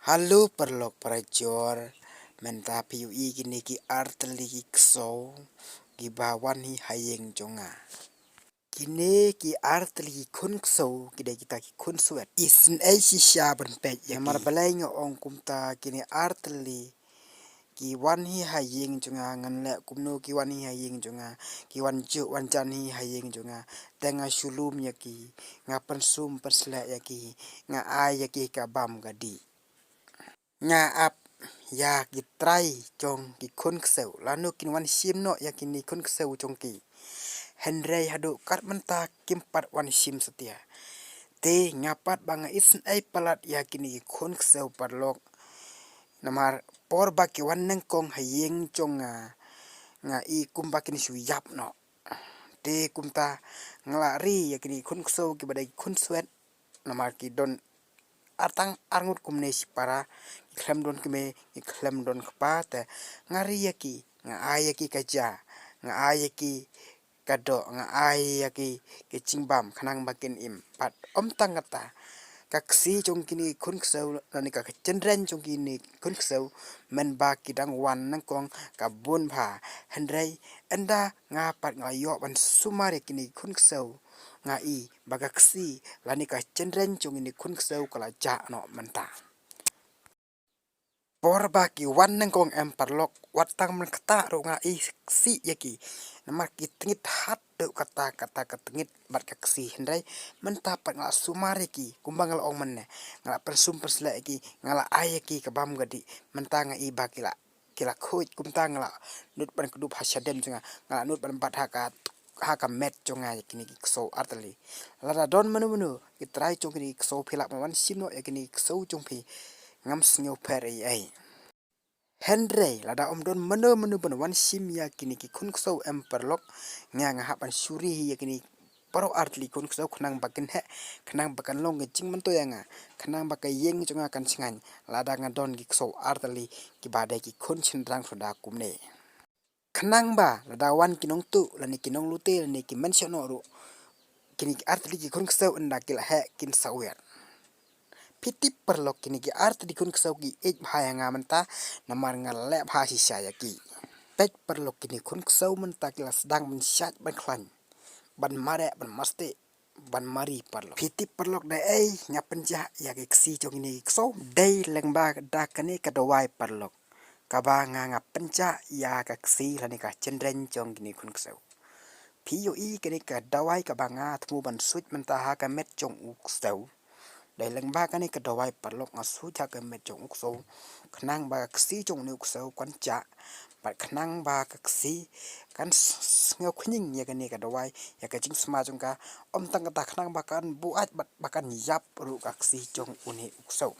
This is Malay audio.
Halo perlok perajor menta PUI kini ki arteli ki kso ki bawan hi hayeng jonga. Kini ki arteli ki kun kso kida kita ki khunswet. Isynei shisha benpej ya mar balai ong kumta kini arteli ki wan hi hayeng jonga ngan le kumno ki wan hi hayeng jonga ki wan ju wan jan hi hayeng jonga tenga shulum ya ki ngapan sum persle ya ki nga ai ya ki kabam gadi. Nga ap ya ki try chong ki khun kseu lanu kin wan sim no ya kini khun kseu jongki hendrei hadu kat menta kimpat wan sim setia te ngapat banga isynei palat ya kini khun kseu parlok namar por ba ki wan nengkong hayeng chong nga i kumba kini su yap no te kumta ngla ri ya kini khun kseu ki badai khun swet namar ki don atang arngut kumne para klem don keme klem don kpa te ngari yaki nga ayaki kaja nga ayaki kado nga ayaki ke cingbam khanang bakin im pat om tangata kaksi jong kini khun kseu nani ka chendren jong kini khun kseu men ba kidang wan nangkong ka bun pha hendrei enda nga pat nga yo ban sumar kini khun kseu nga i bagaksi lani ka chendren jong ini khun kseu kala ja no menta porba ki wan nangkong em parlok watang men kata ro nga i si yaki namar ki tingit hat de kata tingit bat kaksi hendrai menta pat nga sumari ki kumbang la ong menne nga persum persle ki ngala ayaki ka bam gadi menta nga i bakila kila khoi kumta ngala nut ban kudu hasadem jonga ngala nut ban bat haka met jonga yakini kso artali lada don menu ki try jong kini kso phila wan simno yakini kso jong phi ngam snyo per ai Henry lada om don menu ban wan sim ya kini ki khun kso em perlok nga hapan suri ya kini paro artli khun kso khnang bakin he khnang bakan long ke ching manto ya nga khnang bakai yeng jonga kan singan lada nga don ki kso artli ki badai ki khun chindrang soda kumne khnang ba lada wan kinong tu lani kinong lute lani ki mention no ru kini artli ki khun kso enda kila he kin sawer pitip perlok kini ki art di kun ksau ki ej bhaya nga menta namar nga le bha si saya ki pet perlok kini kun ksau menta kila sedang mensat ban khlan ban mare ban maste ban mari perlok pitip perlok dai ai nya penja ya ki ksi jong ini ksau dai lengba da kane ka dawai perlok kaba nga penja ya ka ksi lani ka chendren jong kini kun ksau PUI kini ka dawai ka banga thmu ban suit menta ha ka met jong u ksau dai lengba kani ka dawai parlok ngasu ja ka met jong ukso khnang ba ksi jong ni ukso kwan cha ba khnang ba ka ksi kan ngau khning ya kani ka dawai ya ka jing sma jong ka om tang ka khnang ba kan buat ba kan yap ru ka ksi jong uni ukso